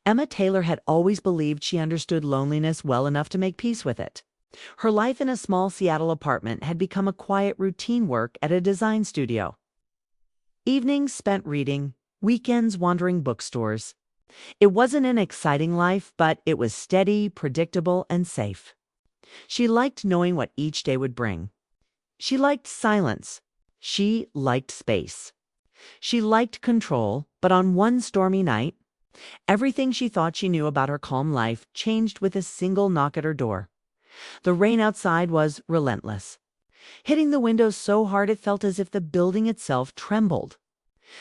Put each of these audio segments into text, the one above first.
Emma Taylor had always believed she understood loneliness well enough to make peace with it. Her life in a small Seattle apartment had become a quiet routine work at a design studio. Evenings spent reading, weekends wandering bookstores. It wasn't an exciting life, but it was steady, predictable, and safe. She liked knowing what each day would bring. She liked silence. She liked space. She liked control, but on one stormy night, everything she thought she knew about her calm life changed with a single knock at her door. The rain outside was relentless, hitting the windows so hard it felt as if the building itself trembled.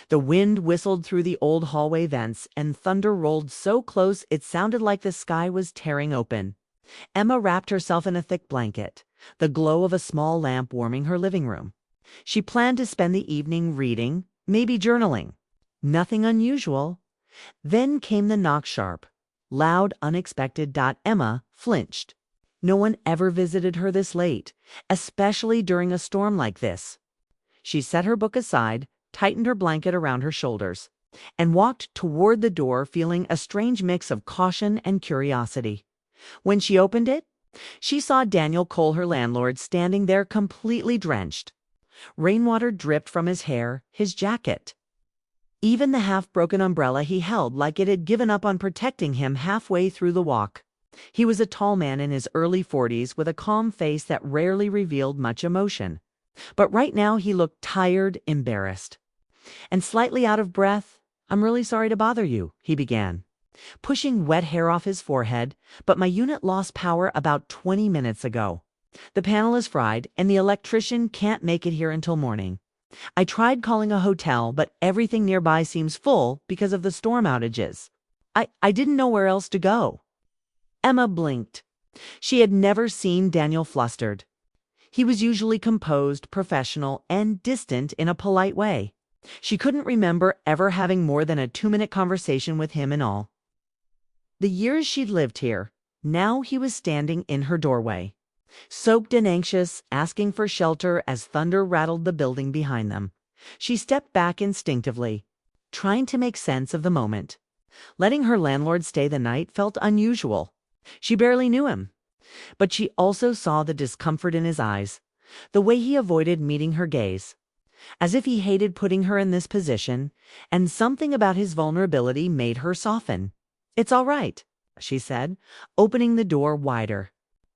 The wind whistled through the old hallway vents, and thunder rolled so close it sounded like the sky was tearing open. Emma wrapped herself in a thick blanket, the glow of a small lamp warming her living room. She planned to spend the evening reading, maybe journaling. Nothing unusual. Then came the knock, sharp, loud, unexpected. Emma flinched. No one ever visited her this late, especially during a storm like this. She set her book aside, tightened her blanket around her shoulders, and walked toward the door feeling a strange mix of caution and curiosity. When she opened it, she saw Daniel Cole, her landlord, standing there completely drenched. Rainwater dripped from his hair, his jacket. Even the half-broken umbrella he held like it had given up on protecting him halfway through the walk. He was a tall man in his early 40s with a calm face that rarely revealed much emotion. But right now he looked tired, embarrassed, and slightly out of breath. "I'm really sorry to bother you," he began, pushing wet hair off his forehead, "but my unit lost power about 20 minutes ago. The panel is fried, and the electrician can't make it here until morning. I tried calling a hotel, but everything nearby seems full because of the storm outages. I didn't know where else to go." Emma blinked. She had never seen Daniel flustered. He was usually composed, professional, and distant in a polite way. She couldn't remember ever having more than a 2-minute conversation with him in all the years she'd lived here. Now he was standing in her doorway, soaked and anxious, asking for shelter as thunder rattled the building behind them. She stepped back instinctively, trying to make sense of the moment. Letting her landlord stay the night felt unusual. She barely knew him. But she also saw the discomfort in his eyes, the way he avoided meeting her gaze, as if he hated putting her in this position, and something about his vulnerability made her soften. "It's all right," she said, opening the door wider.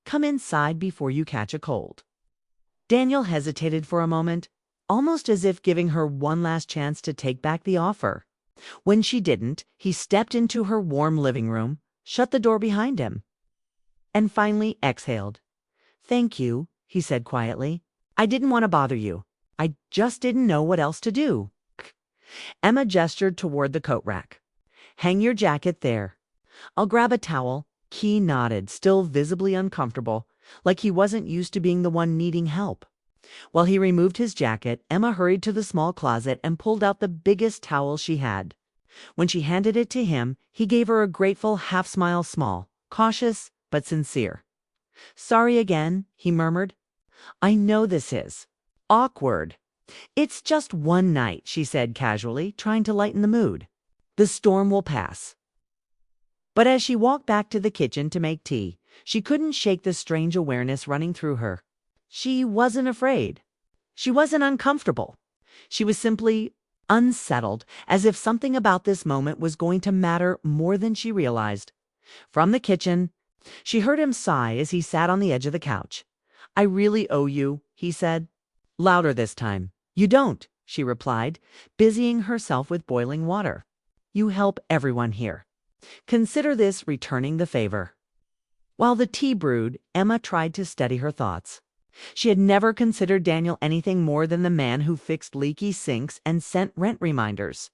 "Come inside before you catch a cold." Daniel hesitated for a moment, almost as if giving her one last chance to take back the offer. When she didn't, he stepped into her warm living room, shut the door behind him, and finally exhaled. "Thank you," he said quietly. "I didn't want to bother you. I just didn't know what else to do." Emma gestured toward the coat rack. "Hang your jacket there. I'll grab a towel." He nodded, still visibly uncomfortable, like he wasn't used to being the one needing help. While he removed his jacket, Emma hurried to the small closet and pulled out the biggest towel she had. When she handed it to him, he gave her a grateful half-smile, small, cautious, but sincere. "Sorry again," he murmured. "I know this is awkward." "It's just one night," she said casually, trying to lighten the mood. "The storm will pass." But as she walked back to the kitchen to make tea, she couldn't shake the strange awareness running through her. She wasn't afraid. She wasn't uncomfortable. She was simply unsettled, as if something about this moment was going to matter more than she realized. From the kitchen, she heard him sigh as he sat on the edge of the couch. "I really owe you," he said. Louder this time. "You don't," she replied, busying herself with boiling water. "You help everyone here. Consider this returning the favor." While the tea brewed, Emma tried to steady her thoughts. She had never considered Daniel anything more than the man who fixed leaky sinks and sent rent reminders.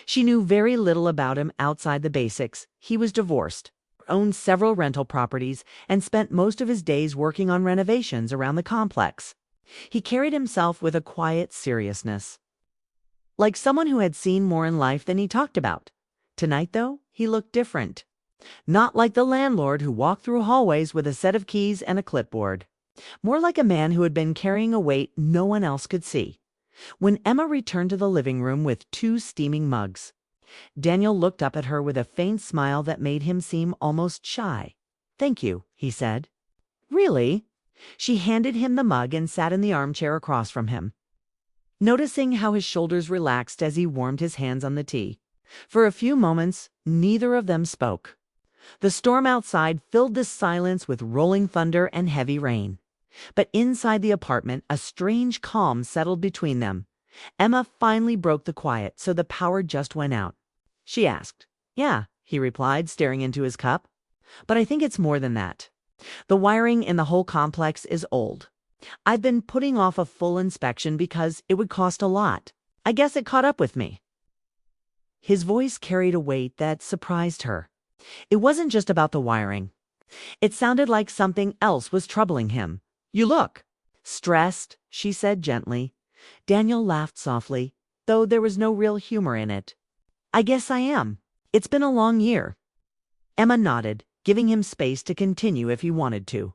She knew very little about him outside the basics. He was divorced, owned several rental properties, and spent most of his days working on renovations around the complex. He carried himself with a quiet seriousness, like someone who had seen more in life than he talked about. Tonight, though, he looked different. Not like the landlord who walked through hallways with a set of keys and a clipboard. More like a man who had been carrying a weight no one else could see. When Emma returned to the living room with 2 steaming mugs, Daniel looked up at her with a faint smile that made him seem almost shy. "Thank you," he said. "Really?" She handed him the mug and sat in the armchair across from him, noticing how his shoulders relaxed as he warmed his hands on the tea. For a few moments, neither of them spoke. The storm outside filled the silence with rolling thunder and heavy rain. But inside the apartment, a strange calm settled between them. Emma finally broke the quiet, so the power just went out. She asked. "Yeah," he replied, staring into his cup. "But I think it's more than that. The wiring in the whole complex is old. I've been putting off a full inspection because it would cost a lot. I guess it caught up with me." His voice carried a weight that surprised her. It wasn't just about the wiring. It sounded like something else was troubling him. "You look stressed," she said gently. Daniel laughed softly, though there was no real humor in it. "I guess I am. It's been a long year." Emma nodded, giving him space to continue if he wanted to.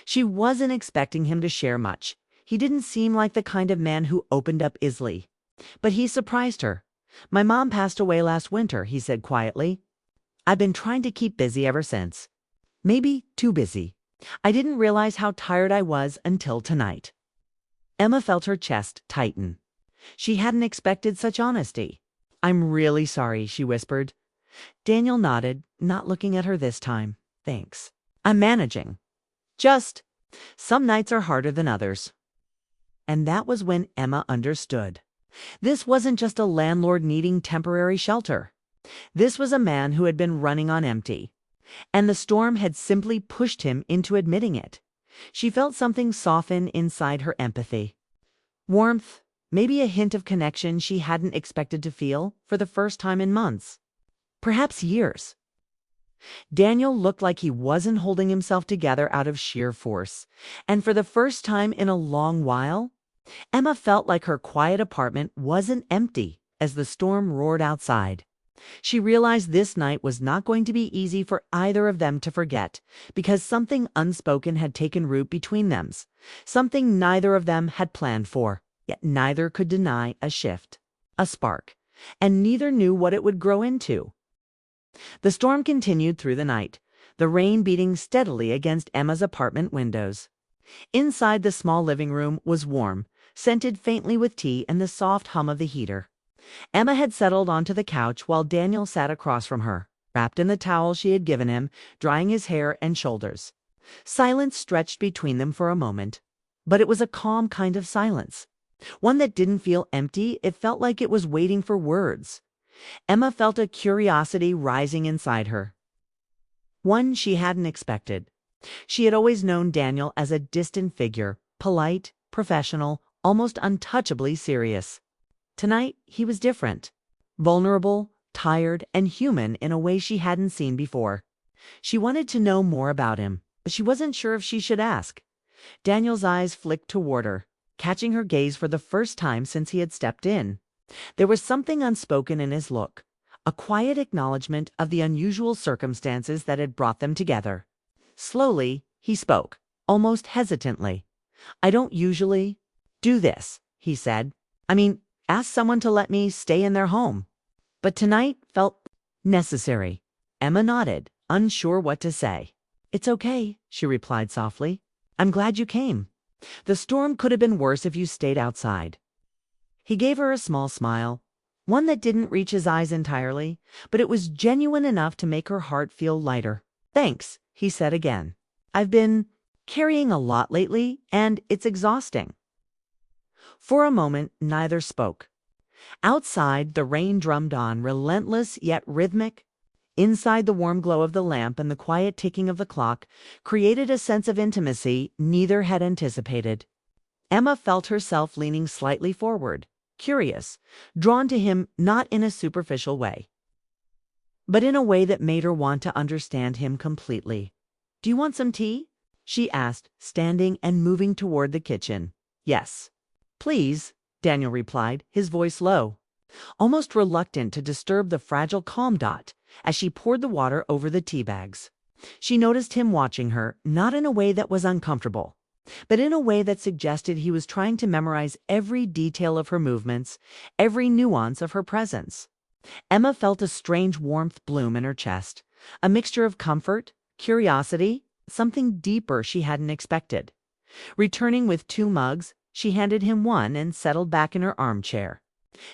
She wasn't expecting him to share much. He didn't seem like the kind of man who opened up easily. But he surprised her. "My mom passed away last winter," he said quietly. "I've been trying to keep busy ever since. Maybe too busy. I didn't realize how tired I was until tonight." Emma felt her chest tighten. She hadn't expected such honesty. "I'm really sorry," she whispered. Daniel nodded, not looking at her this time. "Thanks. I'm managing. Just, some nights are harder than others." And that was when Emma understood. This wasn't just a landlord needing temporary shelter. This was a man who had been running on empty. And the storm had simply pushed him into admitting it. She felt something soften inside her empathy. Warmth, maybe a hint of connection she hadn't expected to feel for the first time in months. Perhaps years. Daniel looked like he wasn't holding himself together out of sheer force. And for the first time in a long while, Emma felt like her quiet apartment wasn't empty as the storm roared outside. She realized this night was not going to be easy for either of them to forget, because something unspoken had taken root between them, something neither of them had planned for, yet neither could deny a shift, a spark, and neither knew what it would grow into. The storm continued through the night, the rain beating steadily against Emma's apartment windows. Inside, the small living room was warm, scented faintly with tea and the soft hum of the heater. Emma had settled onto the couch while Daniel sat across from her, wrapped in the towel she had given him, drying his hair and shoulders. Silence stretched between them for a moment, but it was a calm kind of silence. One that didn't feel empty, it felt like it was waiting for words. Emma felt a curiosity rising inside her. One she hadn't expected. She had always known Daniel as a distant figure, polite, professional, almost untouchably serious. Tonight, he was different. Vulnerable, tired, and human in a way she hadn't seen before. She wanted to know more about him, but she wasn't sure if she should ask. Daniel's eyes flicked toward her, catching her gaze for the first time since he had stepped in. There was something unspoken in his look, a quiet acknowledgement of the unusual circumstances that had brought them together. Slowly, he spoke, almost hesitantly. "I don't usually do this," he said. "I mean, ask someone to let me stay in their home. But tonight felt necessary." Emma nodded, unsure what to say. "It's okay," she replied softly. "I'm glad you came. The storm could have been worse if you stayed outside." He gave her a small smile, one that didn't reach his eyes entirely, but it was genuine enough to make her heart feel lighter. "Thanks," he said again. "I've been carrying a lot lately, and it's exhausting." For a moment, neither spoke. Outside, the rain drummed on, relentless yet rhythmic. Inside, the warm glow of the lamp and the quiet ticking of the clock created a sense of intimacy neither had anticipated. Emma felt herself leaning slightly forward, curious, drawn to him not in a superficial way, but in a way that made her want to understand him completely. "Do you want some tea?" she asked, standing and moving toward the kitchen. "Yes, please," Daniel replied, his voice low, almost reluctant to disturb the fragile calm dot as she poured the water over the tea bags. She noticed him watching her, not in a way that was uncomfortable, but in a way that suggested he was trying to memorize every detail of her movements, every nuance of her presence. Emma felt a strange warmth bloom in her chest, a mixture of comfort, curiosity, something deeper she hadn't expected. Returning with 2 mugs, she handed him one and settled back in her armchair.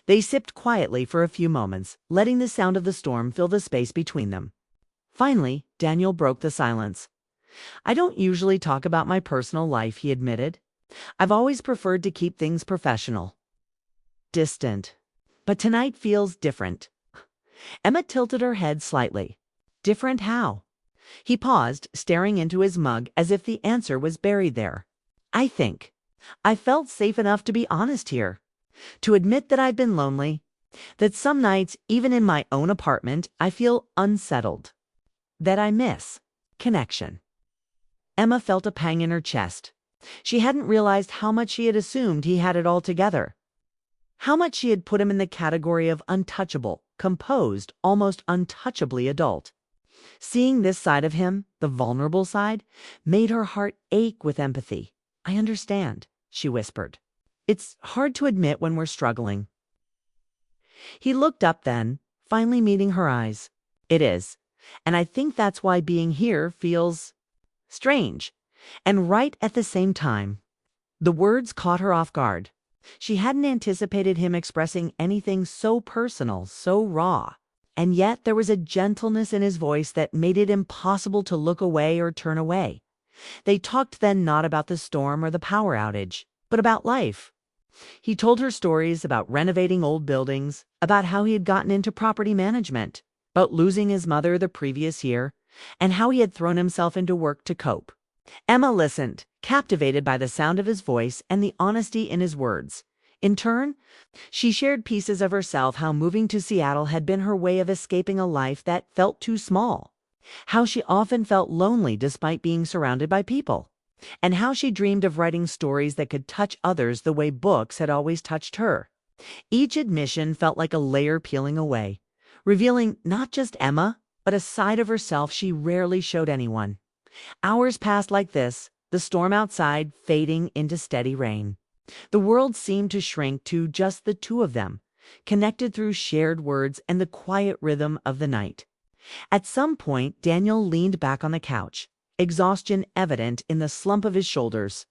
They sipped quietly for a few moments, letting the sound of the storm fill the space between them. Finally, Daniel broke the silence. "I don't usually talk about my personal life," he admitted. "I've always preferred to keep things professional, distant. But tonight feels different." Emma tilted her head slightly. "Different how?" He paused, staring into his mug as if the answer was buried there. "I think I felt safe enough to be honest here, to admit that I've been lonely, that some nights, even in my own apartment, I feel unsettled, that I miss connection." Emma felt a pang in her chest. She hadn't realized how much she had assumed he had it all together. How much she had put him in the category of untouchable, composed, almost untouchably adult. Seeing this side of him, the vulnerable side, made her heart ache with empathy. "I understand," she whispered. "It's hard to admit when we're struggling." He looked up then, finally meeting her eyes. "It is. And I think that's why being here feels strange, and right at the same time." The words caught her off guard. She hadn't anticipated him expressing anything so personal, so raw. And yet there was a gentleness in his voice that made it impossible to look away or turn away. They talked then not about the storm or the power outage, but about life. He told her stories about renovating old buildings, about how he had gotten into property management, about losing his mother the previous year, and how he had thrown himself into work to cope. Emma listened, captivated by the sound of his voice and the honesty in his words. In turn, she shared pieces of herself, how moving to Seattle had been her way of escaping a life that felt too small, how she often felt lonely despite being surrounded by people, and how she dreamed of writing stories that could touch others the way books had always touched her. Each admission felt like a layer peeling away, revealing not just Emma, but a side of herself she rarely showed anyone. Hours passed like this, the storm outside fading into steady rain. The world seemed to shrink to just the two of them, connected through shared words and the quiet rhythm of the night. At some point, Daniel leaned back on the couch, exhaustion evident in the slump of his shoulders.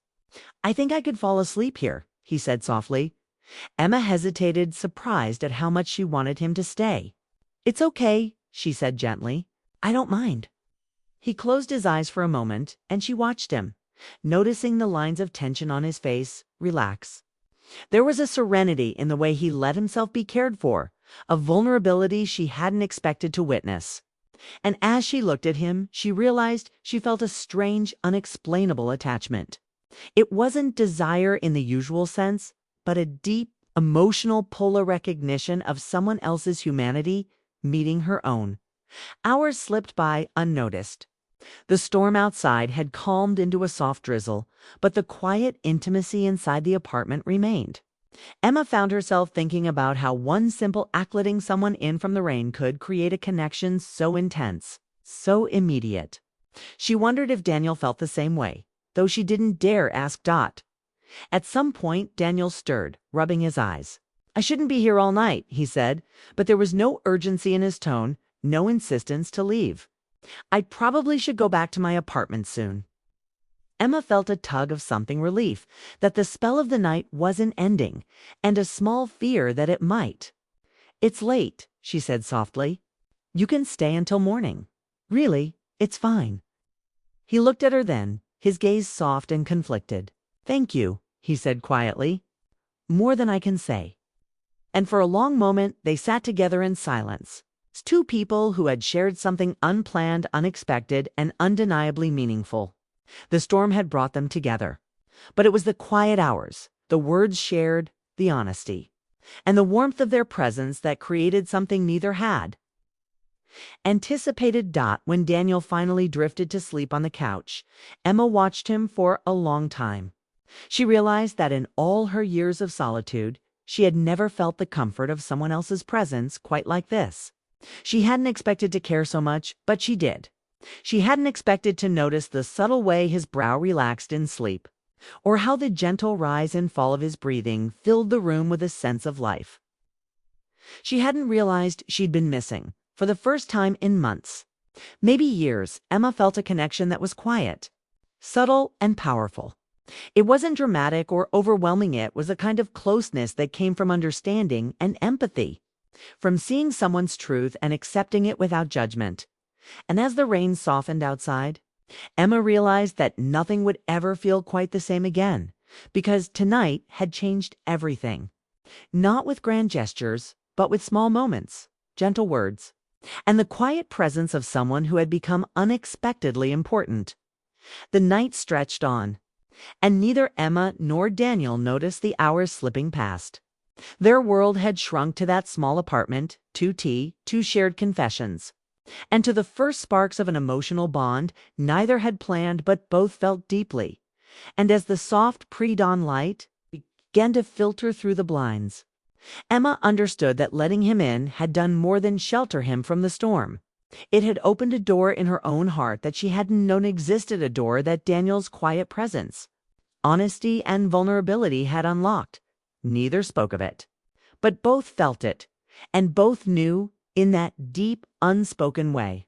"I think I could fall asleep here," he said softly. Emma hesitated, surprised at how much she wanted him to stay. "It's okay," she said gently. "I don't mind." He closed his eyes for a moment, and she watched him, noticing the lines of tension on his face relax. There was a serenity in the way he let himself be cared for, a vulnerability she hadn't expected to witness. And as she looked at him, she realized she felt a strange, unexplainable attachment. It wasn't desire in the usual sense, but a deep, emotional pull, a recognition of someone else's humanity meeting her own. Hours slipped by unnoticed. The storm outside had calmed into a soft drizzle, but the quiet intimacy inside the apartment remained. Emma found herself thinking about how one simple act, letting someone in from the rain, could create a connection so intense, so immediate. She wondered if Daniel felt the same way, though she didn't dare ask Dot. At some point, Daniel stirred, rubbing his eyes. "I shouldn't be here all night," he said, but there was no urgency in his tone, no insistence to leave. "I probably should go back to my apartment soon." Emma felt a tug of something, relief that the spell of the night wasn't ending, and a small fear that it might. "It's late," she said softly. "You can stay until morning. Really, it's fine." He looked at her then, his gaze soft and conflicted. "Thank you," he said quietly. "More than I can say." And for a long moment they sat together in silence. Two people who had shared something unplanned, unexpected, and undeniably meaningful. The storm had brought them together. But it was the quiet hours, the words shared, the honesty, and the warmth of their presence that created something neither had. Anticipated Dot. When Daniel finally drifted to sleep on the couch, Emma watched him for a long time. She realized that in all her years of solitude, she had never felt the comfort of someone else's presence quite like this. She hadn't expected to care so much, but she did. She hadn't expected to notice the subtle way his brow relaxed in sleep, or how the gentle rise and fall of his breathing filled the room with a sense of life. She hadn't realized she'd been missing, for the first time in months. Maybe years. Emma felt a connection that was quiet, subtle, and powerful. It wasn't dramatic or overwhelming, it was a kind of closeness that came from understanding and empathy, from seeing someone's truth and accepting it without judgment. And as the rain softened outside, Emma realized that nothing would ever feel quite the same again, because tonight had changed everything. Not with grand gestures, but with small moments, gentle words, and the quiet presence of someone who had become unexpectedly important. The night stretched on, and neither Emma nor Daniel noticed the hours slipping past. Their world had shrunk to that small apartment, 2 shared confessions. And to the first sparks of an emotional bond neither had planned but both felt deeply. And as the soft pre-dawn light began to filter through the blinds, Emma understood that letting him in had done more than shelter him from the storm. It had opened a door in her own heart that she hadn't known existed, a door that Daniel's quiet presence, honesty, and vulnerability had unlocked. Neither spoke of it, but both felt it, and both knew, in that deep, unspoken way,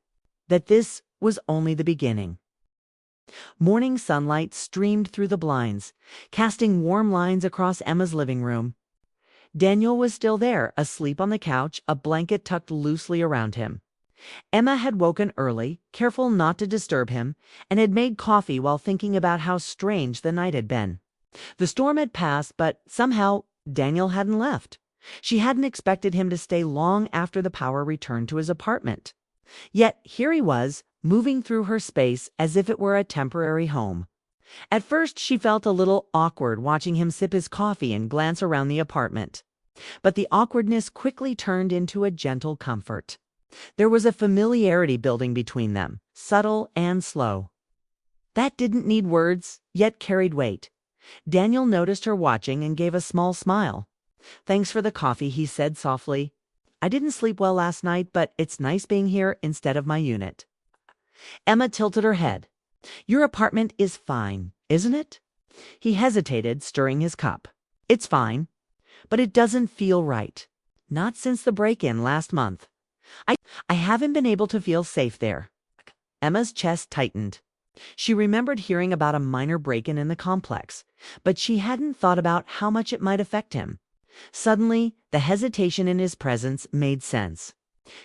that this was only the beginning. Morning sunlight streamed through the blinds, casting warm lines across Emma's living room. Daniel was still there, asleep on the couch, a blanket tucked loosely around him. Emma had woken early, careful not to disturb him, and had made coffee while thinking about how strange the night had been. The storm had passed, but somehow Daniel hadn't left. She hadn't expected him to stay long after the power returned to his apartment. Yet here he was, moving through her space as if it were a temporary home. At first she felt a little awkward watching him sip his coffee and glance around the apartment. But the awkwardness quickly turned into a gentle comfort. There was a familiarity building between them, subtle and slow. That didn't need words, yet carried weight. Daniel noticed her watching and gave a small smile. "Thanks for the coffee," he said softly. "I didn't sleep well last night, but it's nice being here instead of my unit." Emma tilted her head. "Your apartment is fine, isn't it?" He hesitated, stirring his cup. "It's fine, but it doesn't feel right. Not since the break-in last month. I haven't been able to feel safe there." Emma's chest tightened. She remembered hearing about a minor break-in in the complex, but she hadn't thought about how much it might affect him. Suddenly, the hesitation in his presence made sense.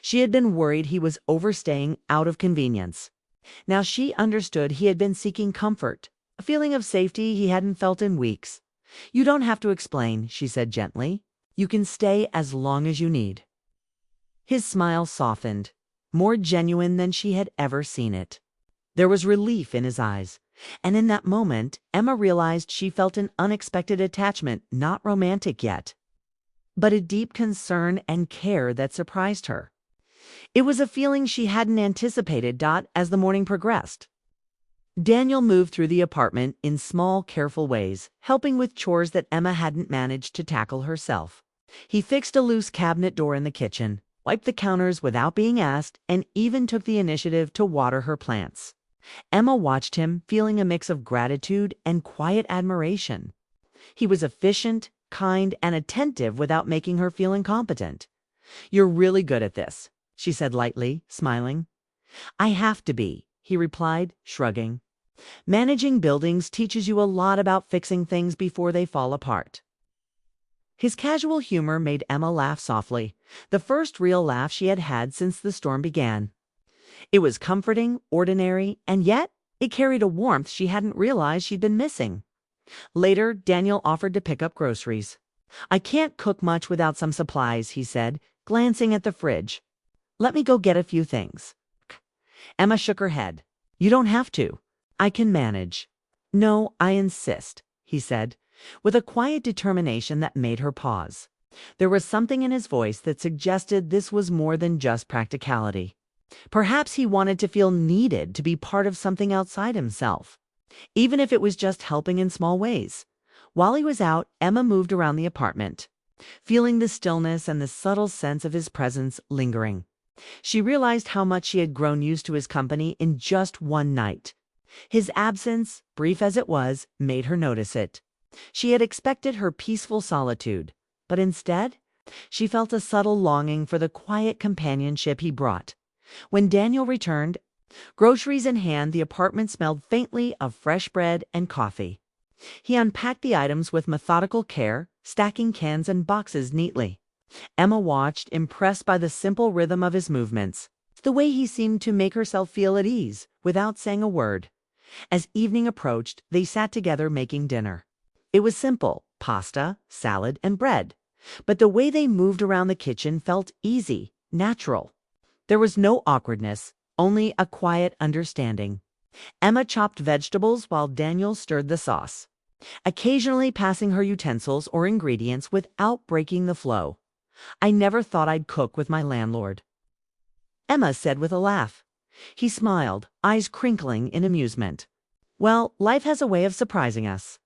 She had been worried he was overstaying out of convenience. Now she understood he had been seeking comfort, a feeling of safety he hadn't felt in weeks. "You don't have to explain," she said gently. "You can stay as long as you need." His smile softened, more genuine than she had ever seen it. There was relief in his eyes, and in that moment, Emma realized she felt an unexpected attachment, not romantic yet, but a deep concern and care that surprised her. It was a feeling she hadn't anticipated. As the morning progressed, Daniel moved through the apartment in small, careful ways, helping with chores that Emma hadn't managed to tackle herself. He fixed a loose cabinet door in the kitchen, wiped the counters without being asked, and even took the initiative to water her plants. Emma watched him, feeling a mix of gratitude and quiet admiration. He was efficient, kind, and attentive without making her feel incompetent. "You're really good at this," she said lightly, smiling. "I have to be," he replied, shrugging. "Managing buildings teaches you a lot about fixing things before they fall apart." His casual humor made Emma laugh softly, the first real laugh she had had since the storm began. It was comforting, ordinary, and yet it carried a warmth she hadn't realized she'd been missing. Later, Daniel offered to pick up groceries. "I can't cook much without some supplies," he said, glancing at the fridge. "Let me go get a few things." Emma shook her head. "You don't have to. I can manage." "No, I insist," he said, with a quiet determination that made her pause. There was something in his voice that suggested this was more than just practicality. Perhaps he wanted to feel needed, to be part of something outside himself, even if it was just helping in small ways. While he was out, Emma moved around the apartment, feeling the stillness and the subtle sense of his presence lingering. She realized how much she had grown used to his company in just one night. His absence, brief as it was, made her notice it. She had expected her peaceful solitude, but instead, She felt a subtle longing for the quiet companionship he brought. When Daniel returned, groceries in hand, the apartment smelled faintly of fresh bread and coffee. He unpacked the items with methodical care, stacking cans and boxes neatly. Emma watched, impressed by the simple rhythm of his movements, the way he seemed to make herself feel at ease without saying a word. As evening approached, they sat together making dinner. It was simple: pasta, salad, and bread. But the way they moved around the kitchen felt easy, natural. There was no awkwardness, only a quiet understanding. Emma chopped vegetables while Daniel stirred the sauce, occasionally passing her utensils or ingredients without breaking the flow. "I never thought I'd cook with my landlord," Emma said with a laugh. He smiled, eyes crinkling in amusement. "Well, life has a way of surprising us."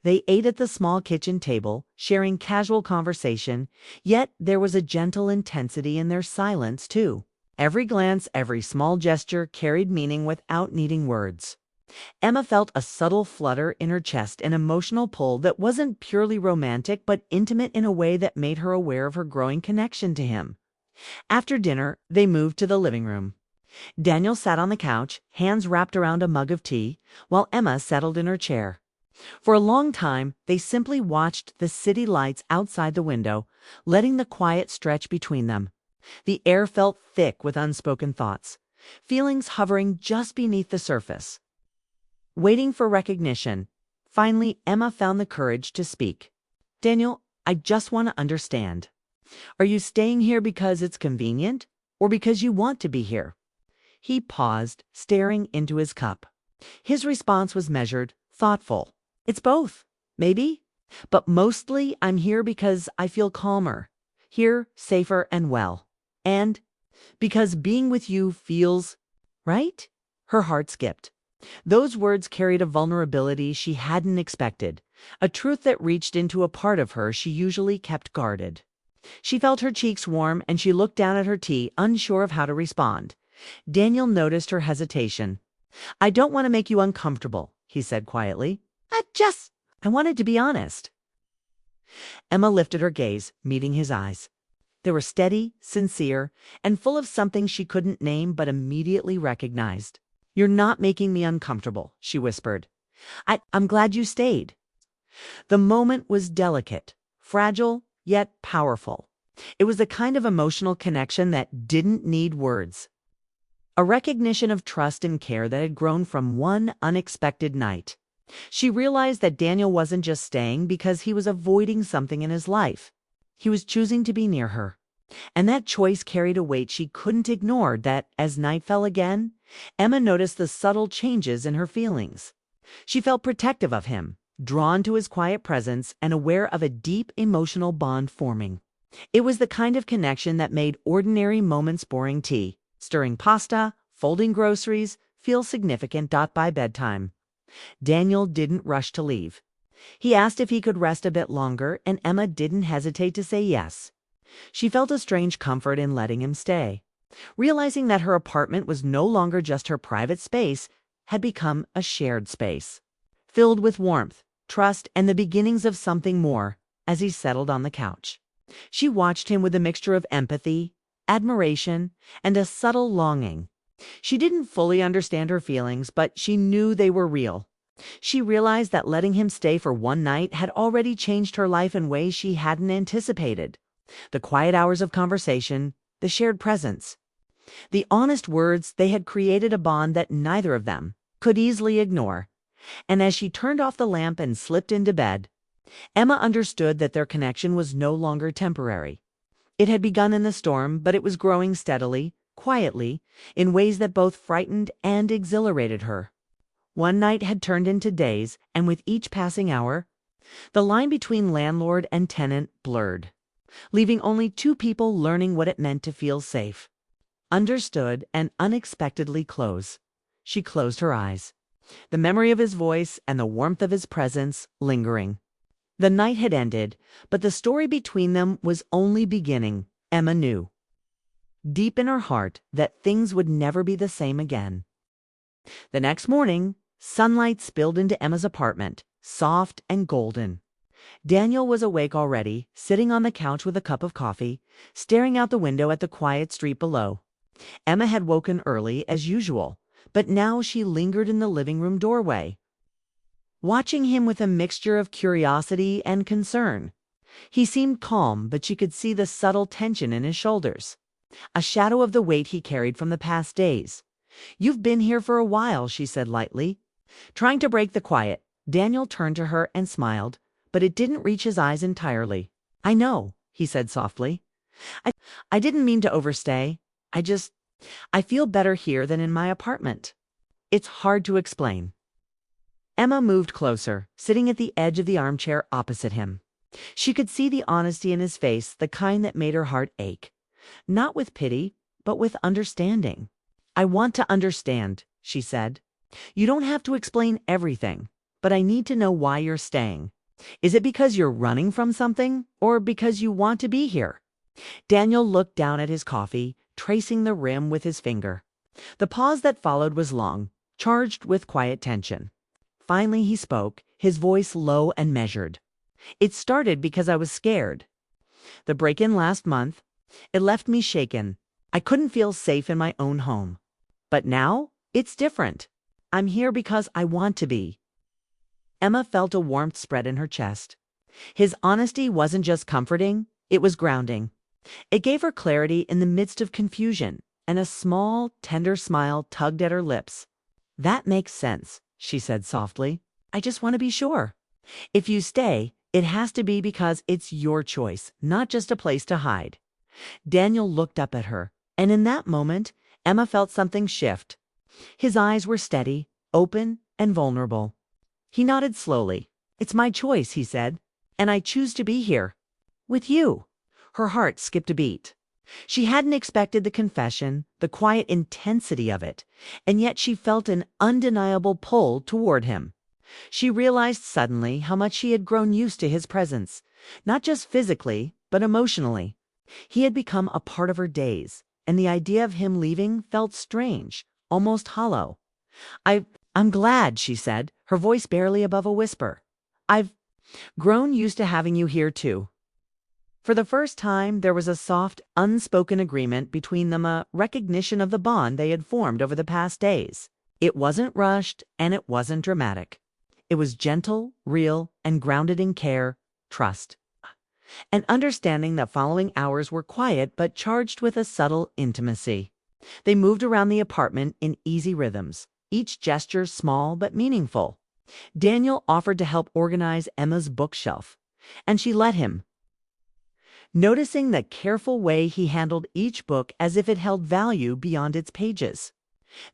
They ate at the small kitchen table, sharing casual conversation, yet there was a gentle intensity in their silence, too. Every glance, every small gesture carried meaning without needing words. Emma felt a subtle flutter in her chest, an emotional pull that wasn't purely romantic but intimate in a way that made her aware of her growing connection to him. After dinner, they moved to the living room. Daniel sat on the couch, hands wrapped around a mug of tea, while Emma settled in her chair. For a long time, they simply watched the city lights outside the window, letting the quiet stretch between them. The air felt thick with unspoken thoughts, feelings hovering just beneath the surface, waiting for recognition. Finally, Emma found the courage to speak. "Daniel, I just want to understand. Are you staying here because it's convenient, or because you want to be here?" He paused, staring into his cup. His response was measured, thoughtful. "It's both, maybe. But mostly I'm here because I feel calmer, here, safer and well. And because being with you feels right." Her heart skipped. Those words carried a vulnerability she hadn't expected, a truth that reached into a part of her she usually kept guarded. She felt her cheeks warm, and she looked down at her tea, unsure of how to respond. Daniel noticed her hesitation. "I don't want to make you uncomfortable," he said quietly. I wanted to be honest." Emma lifted her gaze, meeting his eyes. They were steady, sincere, and full of something she couldn't name but immediately recognized. "You're not making me uncomfortable," she whispered. I'm glad you stayed." The moment was delicate, fragile, yet powerful. It was the kind of emotional connection that didn't need words. A recognition of trust and care that had grown from one unexpected night. She realized that Daniel wasn't just staying because he was avoiding something in his life. He was choosing to be near her. And that choice carried a weight she couldn't ignore. That as night fell again, Emma noticed the subtle changes in her feelings. She felt protective of him, drawn to his quiet presence, and aware of a deep emotional bond forming. It was the kind of connection that made ordinary moments, boring tea, stirring pasta, folding groceries, feel significant. By bedtime, Daniel didn't rush to leave. He asked if he could rest a bit longer, and Emma didn't hesitate to say yes. She felt a strange comfort in letting him stay. Realizing that her apartment was no longer just her private space, had become a shared space, filled with warmth, trust, and the beginnings of something more. As he settled on the couch, she watched him with a mixture of empathy, admiration, and a subtle longing. She didn't fully understand her feelings, but she knew they were real. She realized that letting him stay for one night had already changed her life in ways she hadn't anticipated. The quiet hours of conversation, the shared presence, the honest words, they had created a bond that neither of them could easily ignore. And as she turned off the lamp and slipped into bed, Emma understood that their connection was no longer temporary. It had begun in the storm, but it was growing steadily, quietly, in ways that both frightened and exhilarated her. One night had turned into days, and with each passing hour, the line between landlord and tenant blurred, leaving only two people learning what it meant to feel safe, understood, and unexpectedly close. She closed her eyes, the memory of his voice and the warmth of his presence lingering. The night had ended, but the story between them was only beginning. Emma knew, deep in her heart, that things would never be the same again. The next morning, sunlight spilled into Emma's apartment, soft and golden. Daniel was awake already, sitting on the couch with a cup of coffee, staring out the window at the quiet street below. Emma had woken early, as usual, but now she lingered in the living room doorway, watching him with a mixture of curiosity and concern. He seemed calm, but she could see the subtle tension in his shoulders, a shadow of the weight he carried from the past days. "You've been here for a while," she said lightly. Trying to break the quiet, Daniel turned to her and smiled, but it didn't reach his eyes entirely. "I know," he said softly. I, I didn't mean to overstay. I feel better here than in my apartment. It's hard to explain." Emma moved closer, sitting at the edge of the armchair opposite him. She could see the honesty in his face, the kind that made her heart ache. Not with pity, but with understanding. "I want to understand," she said. "You don't have to explain everything, but I need to know why you're staying. Is it because you're running from something, or because you want to be here?" Daniel looked down at his coffee, tracing the rim with his finger. The pause that followed was long, charged with quiet tension. Finally he spoke, his voice low and measured. "It started because I was scared. The break-in last month, it left me shaken. I couldn't feel safe in my own home. But now, it's different. I'm here because I want to be." Emma felt a warmth spread in her chest. His honesty wasn't just comforting, it was grounding. It gave her clarity in the midst of confusion, and a small, tender smile tugged at her lips. "That makes sense," she said softly. "I just want to be sure. If you stay, it has to be because it's your choice, not just a place to hide." Daniel looked up at her, and in that moment, Emma felt something shift. His eyes were steady, open, and vulnerable. He nodded slowly. "It's my choice," he said, "and I choose to be here. With you." Her heart skipped a beat. She hadn't expected the confession, the quiet intensity of it, and yet she felt an undeniable pull toward him. She realized suddenly how much she had grown used to his presence, not just physically, but emotionally. He had become a part of her days, and the idea of him leaving felt strange, almost hollow. I'm glad," she said, her voice barely above a whisper. "I've grown used to having you here too." For the first time, there was a soft, unspoken agreement between them, a recognition of the bond they had formed over the past days. It wasn't rushed, and it wasn't dramatic. It was gentle, real, and grounded in care, trust, and understanding that following hours were quiet but charged with a subtle intimacy. They moved around the apartment in easy rhythms, each gesture small but meaningful. Daniel offered to help organize Emma's bookshelf, and she let him, noticing the careful way he handled each book as if it held value beyond its pages.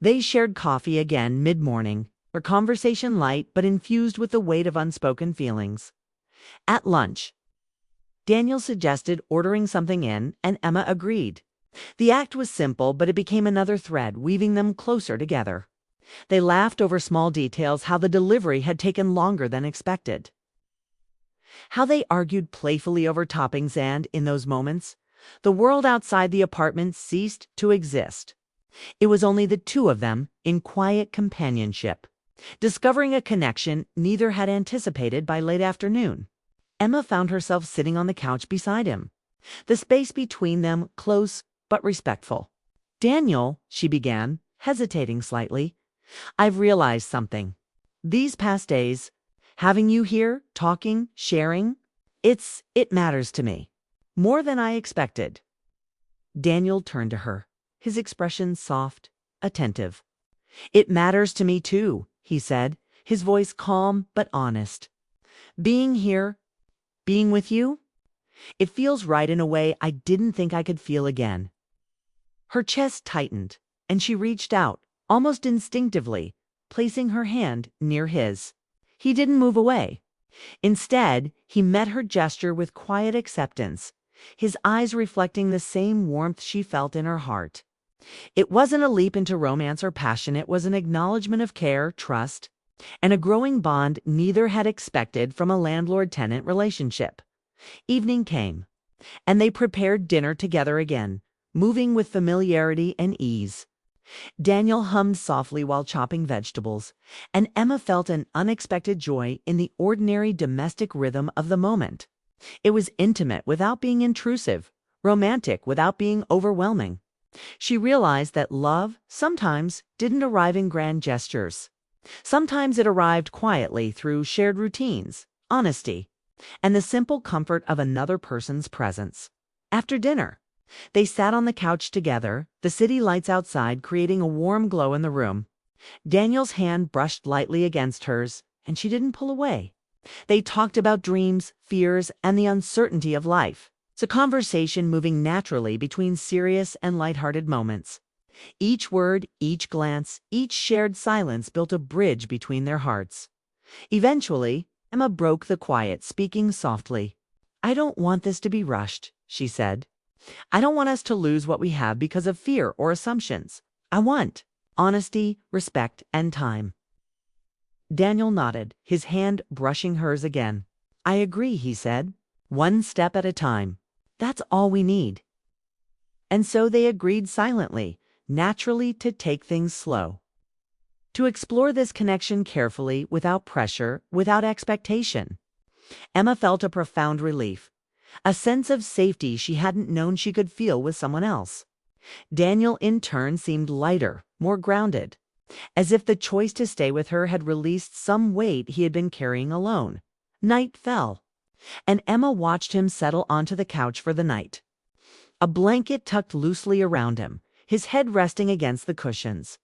They shared coffee again mid-morning, their conversation light but infused with the weight of unspoken feelings. At lunch, Daniel suggested ordering something in, and Emma agreed. The act was simple, but it became another thread, weaving them closer together. They laughed over small details, how the delivery had taken longer than expected, how they argued playfully over toppings, and, in those moments, the world outside the apartment ceased to exist. It was only the two of them, in quiet companionship, discovering a connection neither had anticipated by late afternoon. Emma found herself sitting on the couch beside him, the space between them close but respectful. "Daniel," she began, hesitating slightly, "I've realized something. These past days, having you here, talking, sharing, it matters to me. More than I expected." Daniel turned to her, his expression soft, attentive. "It matters to me too," he said, his voice calm but honest. "Being here, being with you, it feels right in a way I didn't think I could feel again." Her chest tightened, and she reached out, almost instinctively, placing her hand near his. He didn't move away. Instead, he met her gesture with quiet acceptance, his eyes reflecting the same warmth she felt in her heart. It wasn't a leap into romance or passion, it was an acknowledgement of care, trust, and a growing bond neither had expected from a landlord-tenant relationship. Evening came, and they prepared dinner together again, moving with familiarity and ease. Daniel hummed softly while chopping vegetables, and Emma felt an unexpected joy in the ordinary domestic rhythm of the moment. It was intimate without being intrusive, romantic without being overwhelming. She realized that love sometimes didn't arrive in grand gestures. Sometimes it arrived quietly through shared routines, honesty, and the simple comfort of another person's presence. After dinner, they sat on the couch together, the city lights outside creating a warm glow in the room. Daniel's hand brushed lightly against hers, and she didn't pull away. They talked about dreams, fears, and the uncertainty of life. It's a conversation moving naturally between serious and lighthearted moments. Each word, each glance, each shared silence built a bridge between their hearts. Eventually, Emma broke the quiet, speaking softly. "I don't want this to be rushed," she said. "I don't want us to lose what we have because of fear or assumptions. I want honesty, respect, and time." Daniel nodded, his hand brushing hers again. "I agree," he said. "One step at a time. That's all we need." And so they agreed silently, naturally, to take things slow. To explore this connection carefully, without pressure, without expectation. Emma felt a profound relief, a sense of safety she hadn't known she could feel with someone else. Daniel, in turn, seemed lighter, more grounded, as if the choice to stay with her had released some weight he had been carrying alone. Night fell, and Emma watched him settle onto the couch for the night. A blanket tucked loosely around him, his head resting against the cushions.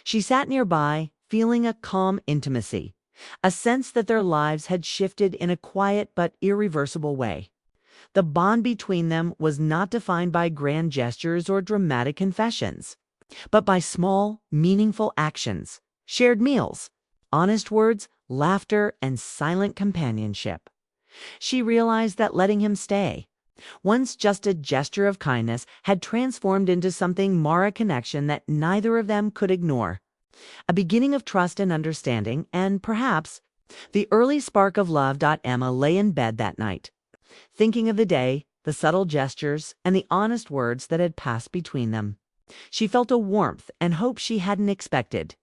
She sat nearby, feeling a calm intimacy, a sense that their lives had shifted in a quiet but irreversible way. The bond between them was not defined by grand gestures or dramatic confessions, but by small, meaningful actions, shared meals, honest words, laughter, and silent companionship. She realized that letting him stay, once just a gesture of kindness, had transformed into something more, a connection that neither of them could ignore. A beginning of trust and understanding, and perhaps the early spark of love. Emma lay in bed that night, thinking of the day, the subtle gestures, and the honest words that had passed between them. She felt a warmth and hope she hadn't expected.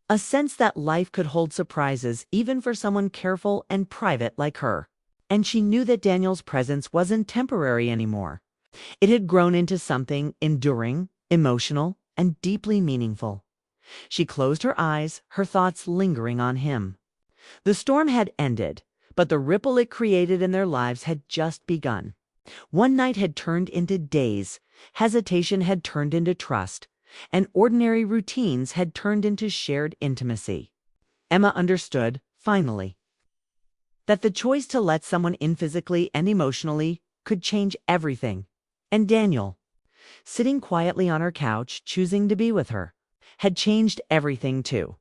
A sense that life could hold surprises even for someone careful and private like her. And she knew that Daniel's presence wasn't temporary anymore. It had grown into something enduring, emotional, and deeply meaningful. She closed her eyes, her thoughts lingering on him. The storm had ended, but the ripple it created in their lives had just begun. One night had turned into days, hesitation had turned into trust, and ordinary routines had turned into shared intimacy. Emma understood, finally, that the choice to let someone in physically and emotionally could change everything. And Daniel, sitting quietly on her couch, choosing to be with her, had changed everything too.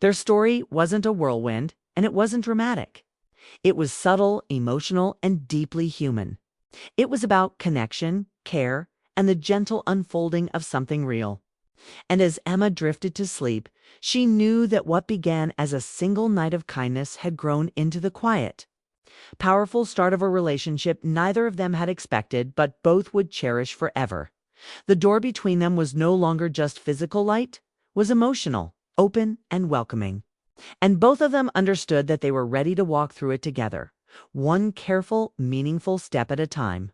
Their story wasn't a whirlwind, and it wasn't dramatic. It was subtle, emotional, and deeply human. It was about connection, care, and the gentle unfolding of something real. And as Emma drifted to sleep, she knew that what began as a single night of kindness had grown into the quiet, powerful start of a relationship neither of them had expected, but both would cherish forever. The door between them was no longer just physical light, was emotional, open, and welcoming. And both of them understood that they were ready to walk through it together, one careful, meaningful step at a time.